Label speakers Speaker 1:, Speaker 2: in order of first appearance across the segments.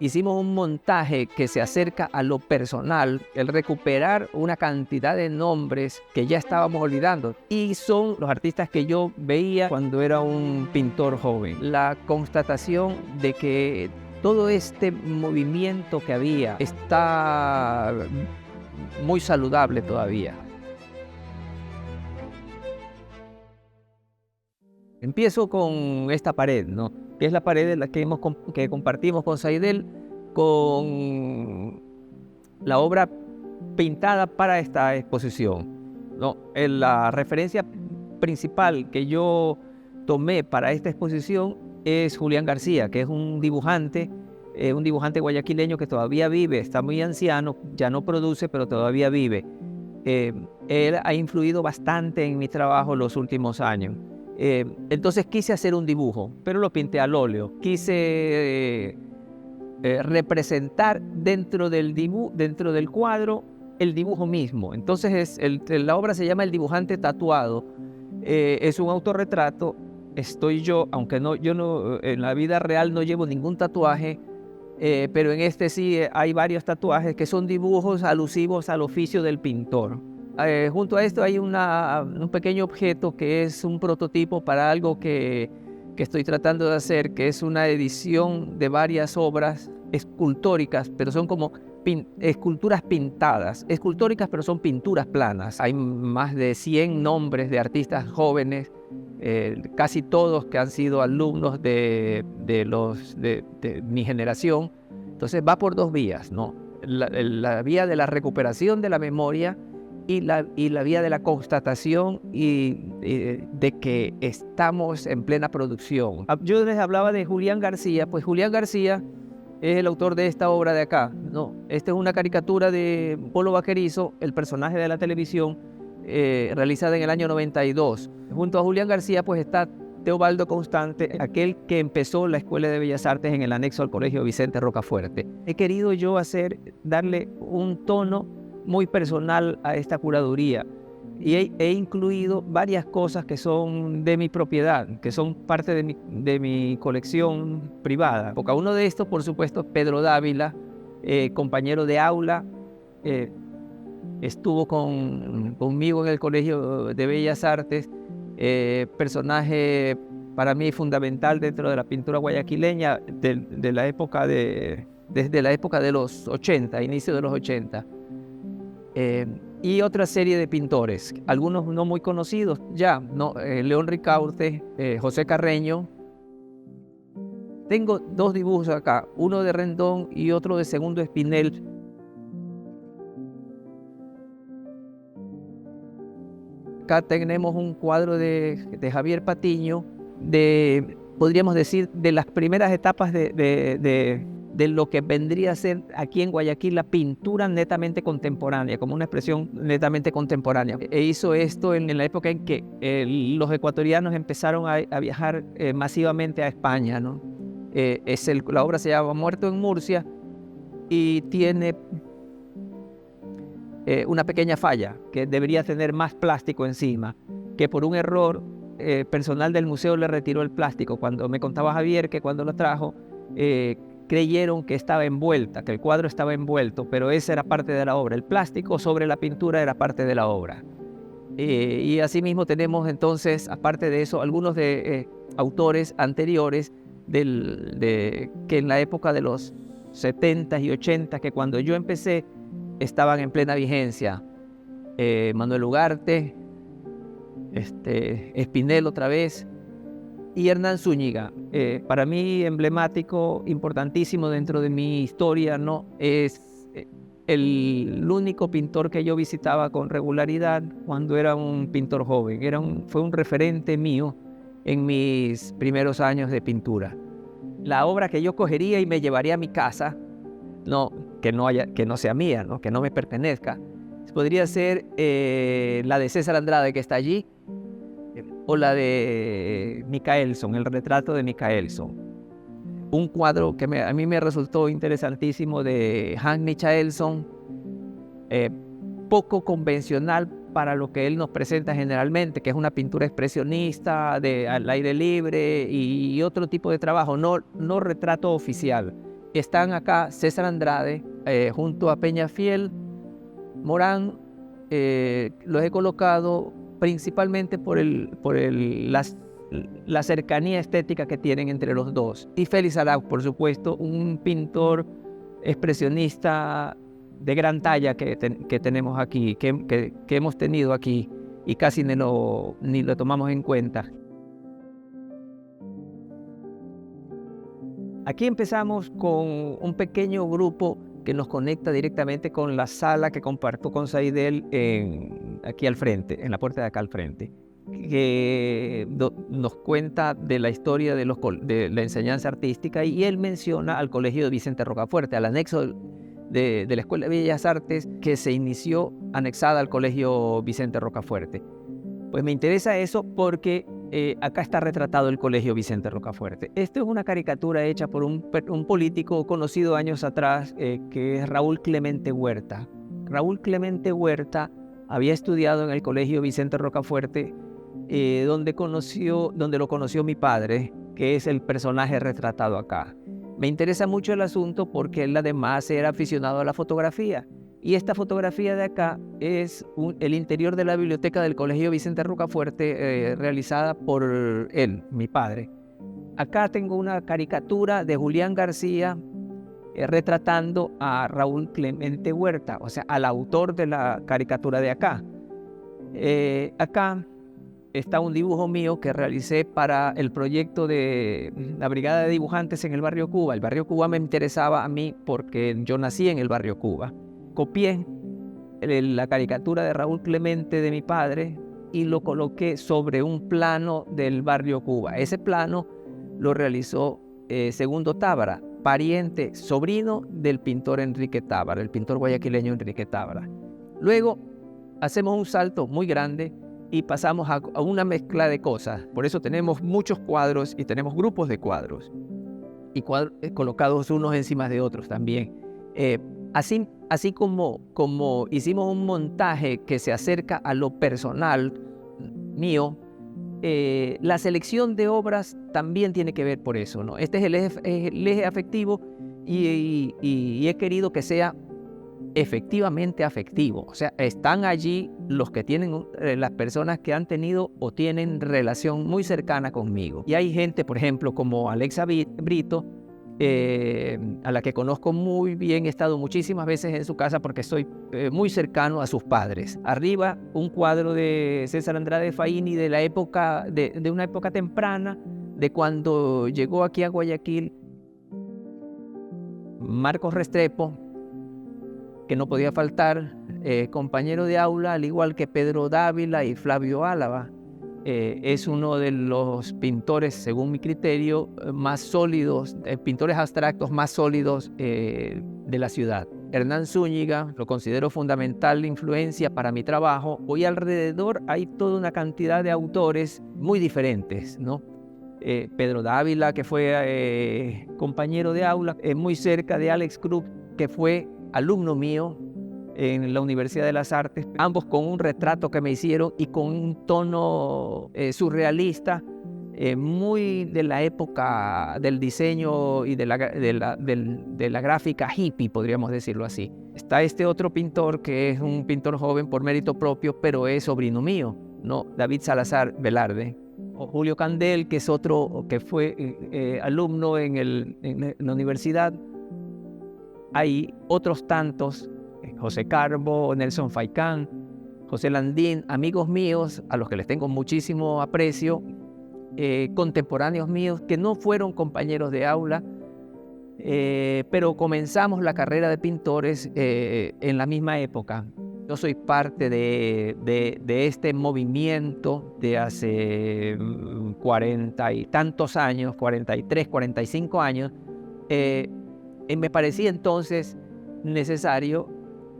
Speaker 1: hicimos un montaje que se acerca a lo personal, el recuperar una cantidad de nombres que ya estábamos olvidando y son los artistas que yo veía cuando era un pintor joven. La constatación de que todo este movimiento que había está muy saludable todavía. Empiezo con esta pared, ¿no? Que es la pared de la que compartimos con Saidel, con la obra pintada para esta exposición, ¿no? La referencia principal que yo tomé para esta exposición es Julián García, que es un dibujante guayaquileño que todavía vive, está muy anciano, ya no produce, pero todavía vive. Él ha influido bastante en mi trabajo los últimos años. Entonces quise hacer un dibujo, pero lo pinté al óleo. Quise representar dentro del cuadro el dibujo mismo. Entonces la obra se llama El dibujante tatuado. Es un autorretrato. Estoy yo, aunque yo en la vida real no llevo ningún tatuaje, pero en este sí hay varios tatuajes que son dibujos alusivos al oficio del pintor. Junto a esto hay un pequeño objeto que es un prototipo para algo que estoy tratando de hacer, que es una edición de varias obras escultóricas, pero son como esculturas pintadas, escultóricas pero son pinturas planas. Hay más de 100 nombres de artistas jóvenes, casi todos que han sido alumnos de mi generación. Entonces va por dos vías, ¿no? La vía de la recuperación de la memoria y la vía de la constatación de que estamos en plena producción. Yo les hablaba de Julián García, pues Julián García es el autor de esta obra de acá, ¿no? Esta es una caricatura de Polo Vaquerizo, el personaje de la televisión, realizada en el año 92. Junto a Julián García pues está Teobaldo Constante, aquel que empezó la Escuela de Bellas Artes en el anexo al Colegio Vicente Rocafuerte. He querido yo darle un tono muy personal a esta curaduría y he incluido varias cosas que son de mi propiedad, que son parte de mi colección privada. Porque uno de estos, por supuesto, Pedro Dávila, compañero de aula, estuvo conmigo en el Colegio de Bellas Artes, personaje para mí fundamental dentro de la pintura guayaquileña desde la época de los 80, inicio de los 80. Y otra serie de pintores, algunos no muy conocidos ya, ¿no? León Ricaurte, José Carreño. Tengo dos dibujos acá, uno de Rendón y otro de Segundo Espinel. Acá tenemos un cuadro de Javier Patiño, podríamos decir, de las primeras etapas de lo que vendría a ser aquí en Guayaquil la pintura netamente contemporánea, como una expresión netamente contemporánea. E hizo esto en la época en que los ecuatorianos empezaron a viajar masivamente a España, ¿no? La obra se llama Muerto en Murcia y tiene una pequeña falla, que debería tener más plástico encima, que por un error personal del museo le retiró el plástico. Cuando me contaba Javier que cuando lo trajo, creyeron que estaba envuelta, que el cuadro estaba envuelto, pero esa era parte de la obra. El plástico sobre la pintura era parte de la obra. Y asimismo tenemos entonces, aparte de eso, algunos autores anteriores que en la época de los 70 y 80, que cuando yo empecé, estaban en plena vigencia. Manuel Ugarte, Espinel otra vez, y Hernán Zúñiga. Para mí emblemático, importantísimo dentro de mi historia, ¿no? Es el único pintor que yo visitaba con regularidad cuando era un pintor joven. Fue un referente mío en mis primeros años de pintura. La obra que yo cogería y me llevaría a mi casa, que no sea mía, ¿no? Que no me pertenezca, podría ser la de César Andrade, que está allí, o la de Micaelson, el retrato de Micaelson. Un cuadro que a mí me resultó interesantísimo de Hans Michaelson, poco convencional para lo que él nos presenta generalmente, que es una pintura expresionista al aire libre y otro tipo de trabajo, no retrato oficial. están acá César Andrade, junto a Peñafiel, Morán. Los he colocado principalmente por la cercanía estética que tienen entre los dos. Y Félix Arauz, por supuesto, un pintor expresionista de gran talla que tenemos aquí, que hemos tenido aquí y casi ni lo tomamos en cuenta. Aquí empezamos con un pequeño grupo que nos conecta directamente con la sala que comparto con Saidel aquí al frente, en la puerta de acá al frente, que nos cuenta de la historia de la enseñanza artística, y él menciona al Colegio de Vicente Rocafuerte, al anexo de la Escuela de Bellas Artes que se inició anexada al Colegio Vicente Rocafuerte. Pues me interesa eso porque acá está retratado el Colegio Vicente Rocafuerte. Esto es una caricatura hecha por un político conocido años atrás, que es Raúl Clemente Huerta. Raúl Clemente Huerta había estudiado en el Colegio Vicente Rocafuerte, donde lo conoció mi padre, que es el personaje retratado acá. Me interesa mucho el asunto porque él además era aficionado a la fotografía. Y esta fotografía de acá es el interior de la biblioteca del Colegio Vicente Rocafuerte, realizada por él, mi padre. Acá tengo una caricatura de Julián García retratando a Raúl Clemente Huerta, o sea, al autor de la caricatura de acá. Acá está un dibujo mío que realicé para el proyecto de la Brigada de Dibujantes en el Barrio Cuba. El Barrio Cuba me interesaba a mí porque yo nací en el Barrio Cuba. Copié la caricatura de Raúl Clemente de mi padre y lo coloqué sobre un plano del Barrio Cuba. Ese plano lo realizó Segundo Tábara, pariente, sobrino del pintor Enrique Tábara, el pintor guayaquileño Enrique Tábara. Luego hacemos un salto muy grande y pasamos a una mezcla de cosas. Por eso tenemos muchos cuadros y tenemos grupos de cuadros, y colocados unos encima de otros también. Así como hicimos un montaje que se acerca a lo personal mío, la selección de obras también tiene que ver por eso, ¿no? Este es el eje afectivo, y he querido que sea efectivamente afectivo. O sea, están allí los que tienen, las personas que han tenido o tienen relación muy cercana conmigo. Y hay gente, por ejemplo, como Alexa Brito, a la que conozco muy bien, he estado muchísimas veces en su casa porque estoy muy cercano a sus padres. Arriba, un cuadro de César Andrade Faini de la época, de una época temprana, de cuando llegó aquí a Guayaquil Marcos Restrepo, que no podía faltar, compañero de aula, al igual que Pedro Dávila y Flavio Álava. Es uno de los pintores, según mi criterio, más sólidos, pintores abstractos más sólidos de la ciudad. Hernán Zúñiga, lo considero fundamental influencia para mi trabajo. Hoy alrededor hay toda una cantidad de autores muy diferentes, ¿no? Pedro Dávila, que fue compañero de aula, muy cerca de Alex Krug, que fue alumno mío en la Universidad de las Artes, ambos con un retrato que me hicieron y con un tono surrealista, muy de la época del diseño y de la gráfica hippie, podríamos decirlo así. Está este otro pintor que es un pintor joven por mérito propio, pero es sobrino mío, ¿no? David Salazar Velarde. O Julio Candel, que es otro que fue alumno en la universidad. Hay otros tantos, José Carbo, Nelson Faicán, José Landín, amigos míos a los que les tengo muchísimo aprecio, contemporáneos míos que no fueron compañeros de aula, pero comenzamos la carrera de pintores en la misma época. Yo soy parte de este movimiento de hace 40 y tantos años, 43, 45 años. Me parecía entonces necesario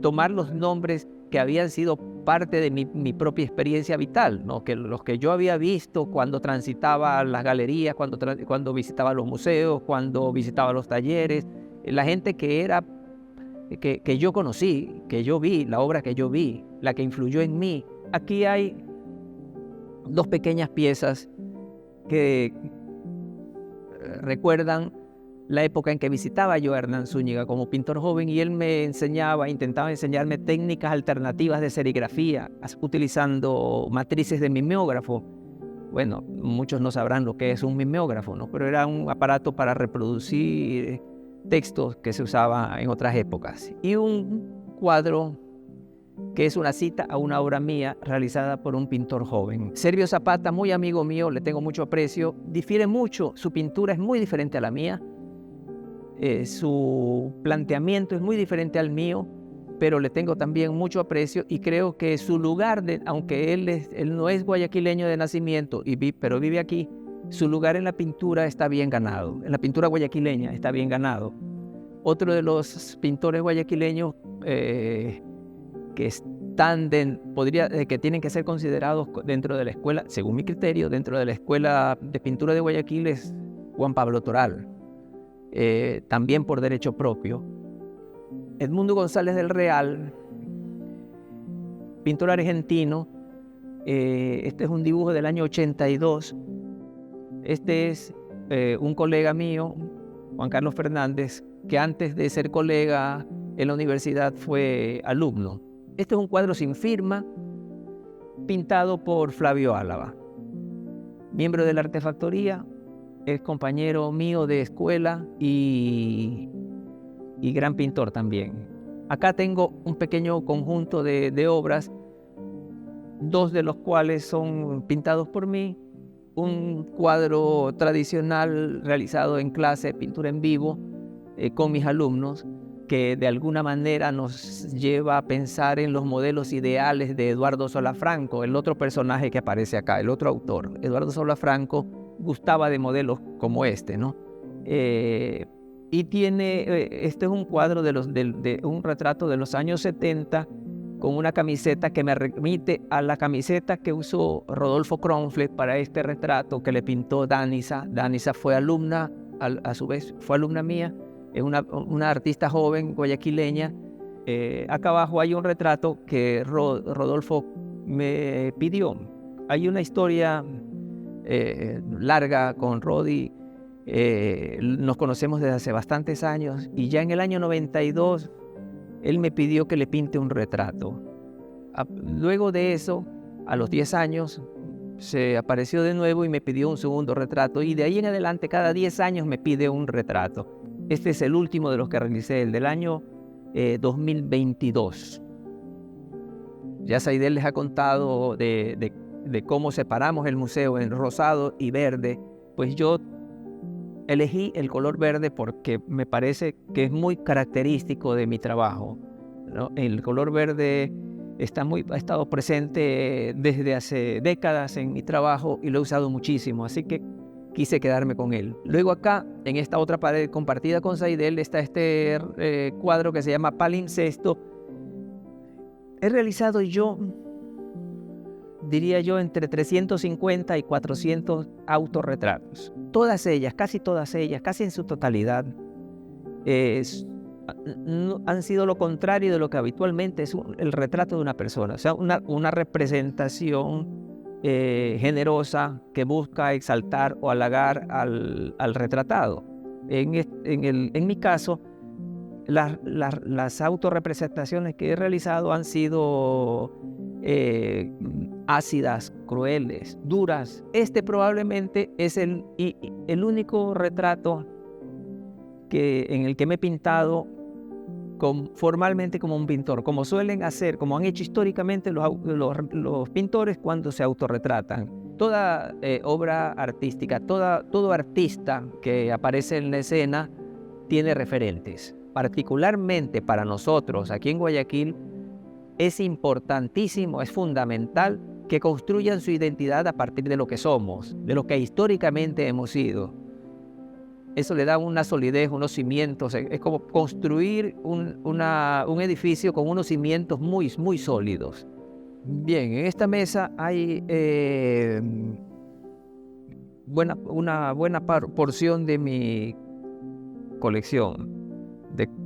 Speaker 1: tomar los nombres que habían sido parte de mi propia experiencia vital, ¿no? Que los que yo había visto cuando transitaba las galerías, cuando visitaba los museos, cuando visitaba los talleres, la gente que yo conocí, que yo vi, la obra que yo vi, la que influyó en mí. Aquí hay dos pequeñas piezas que recuerdan la época en que visitaba yo a Hernán Zúñiga como pintor joven, y él me intentaba enseñarme técnicas alternativas de serigrafía, utilizando matrices de mimeógrafo. Bueno, muchos no sabrán lo que es un mimeógrafo, ¿no? Pero era un aparato para reproducir textos que se usaba en otras épocas. Y un cuadro que es una cita a una obra mía realizada por un pintor joven. Servio Zapata, muy amigo mío, le tengo mucho aprecio, difiere mucho, su pintura es muy diferente a la mía, su planteamiento es muy diferente al mío, pero le tengo también mucho aprecio y creo que su lugar, aunque él no es guayaquileño de nacimiento, pero vive aquí, su lugar en la pintura está bien ganado, en la pintura guayaquileña está bien ganado. Otro de los pintores guayaquileños que que tienen que ser considerados dentro de la escuela, según mi criterio, dentro de la escuela de pintura de Guayaquil es Juan Pablo Toral, también por derecho propio. Edmundo González del Real, pintor argentino, este es un dibujo del año 82. Este es un colega mío, Juan Carlos Fernández, que antes de ser colega en la universidad fue alumno. Este es un cuadro sin firma, pintado por Flavio Álava, miembro de la Artefactoría, es compañero mío de escuela y gran pintor también. Acá tengo un pequeño conjunto de obras, dos de los cuales son pintados por mí, un cuadro tradicional realizado en clase, pintura en vivo, con mis alumnos, que de alguna manera nos lleva a pensar en los modelos ideales de Eduardo Solafranco, el otro personaje que aparece acá, el otro autor. Eduardo Solafranco gustaba de modelos como este, ¿no? Y este es un cuadro de un retrato de los años 70 con una camiseta que me remite a la camiseta que usó Rodolfo Kronflet para este retrato que le pintó Danisa. Danisa fue alumna, a su vez fue alumna mía, es una artista joven guayaquileña. Acá abajo hay un retrato que Rodolfo me pidió. Hay una historia larga con Rodi. Nos conocemos desde hace bastantes años y ya en el año 92 él me pidió que le pinte un retrato. Luego de eso, a los 10 años, se apareció de nuevo y me pidió un segundo retrato, y de ahí en adelante cada 10 años me pide un retrato. Este es el último de los que realicé, el del año 2022. Ya Saidel les ha contado de cómo separamos el museo en rosado y verde. Pues yo elegí el color verde porque me parece que es muy característico de mi trabajo, ¿no? El color verde ha estado presente desde hace décadas en mi trabajo y lo he usado muchísimo, así que quise quedarme con él. Luego acá, en esta otra pared compartida con Saidel, está este cuadro que se llama Palimpsesto. He realizado yo, diría yo, entre 350 y 400 autorretratos. Todas ellas, casi en su totalidad, han sido lo contrario de lo que habitualmente es el retrato de una persona. O sea, una representación generosa que busca exaltar o halagar al retratado. En mi caso, las autorrepresentaciones que he realizado han sido ácidas, crueles, duras. Este probablemente es el único retrato en el que me he pintado formalmente como un pintor, como suelen hacer, como han hecho históricamente los pintores cuando se autorretratan. Toda obra artística, todo artista que aparece en la escena tiene referentes. Particularmente para nosotros aquí en Guayaquil es importantísimo, es fundamental que construyan su identidad a partir de lo que somos, de lo que históricamente hemos sido. Eso le da una solidez, unos cimientos. Es como construir un edificio con unos cimientos muy, muy sólidos. Bien, en esta mesa hay una buena porción de mi colección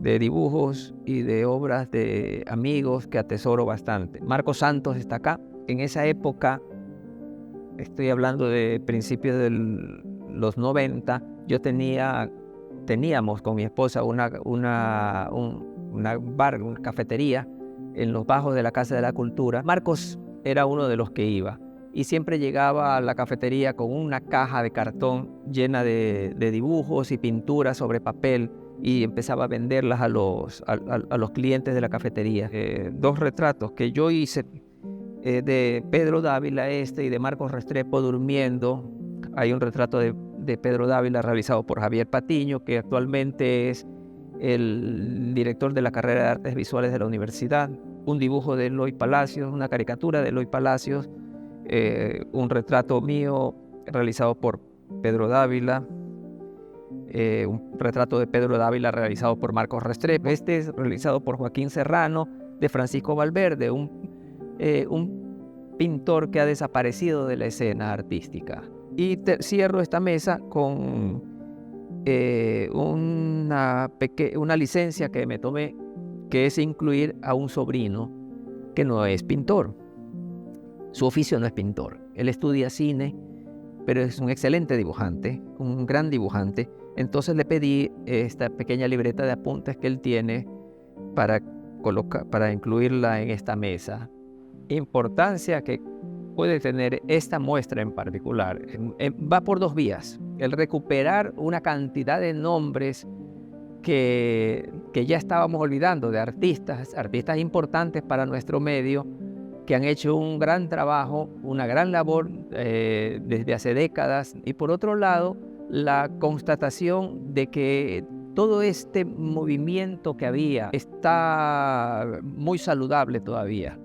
Speaker 1: de dibujos y de obras de amigos que atesoro bastante. Marcos Santos está acá. En esa época, estoy hablando de principios de los 90, yo tenía teníamos con mi esposa una cafetería en los bajos de la Casa de la Cultura. Marcos era uno de los que iba y siempre llegaba a la cafetería con una caja de cartón llena de dibujos y pinturas sobre papel y empezaba a venderlas a los clientes de la cafetería. Dos retratos que yo hice de Pedro Dávila y de Marcos Restrepo durmiendo. Hay un retrato de Pedro Dávila realizado por Javier Patiño, que actualmente es el director de la carrera de Artes Visuales de la universidad. Un dibujo de Eloy Palacios, una caricatura de Eloy Palacios, un retrato mío realizado por Pedro Dávila, un retrato de Pedro Dávila realizado por Marcos Restrepo. Este es realizado por Joaquín Serrano, de Francisco Valverde, un pintor que ha desaparecido de la escena artística. Y cierro esta mesa con una licencia que me tomé, que es incluir a un sobrino que no es pintor. Su oficio no es pintor. Él estudia cine, pero es un excelente dibujante, un gran dibujante. Entonces le pedí esta pequeña libreta de apuntes que él tiene para incluirla en esta mesa. Importancia que puede tener esta muestra en particular va por dos vías. El recuperar una cantidad de nombres que ya estábamos olvidando, de artistas importantes para nuestro medio, que han hecho un gran trabajo, una gran labor desde hace décadas. Y por otro lado, la constatación de que todo este movimiento que había está muy saludable todavía.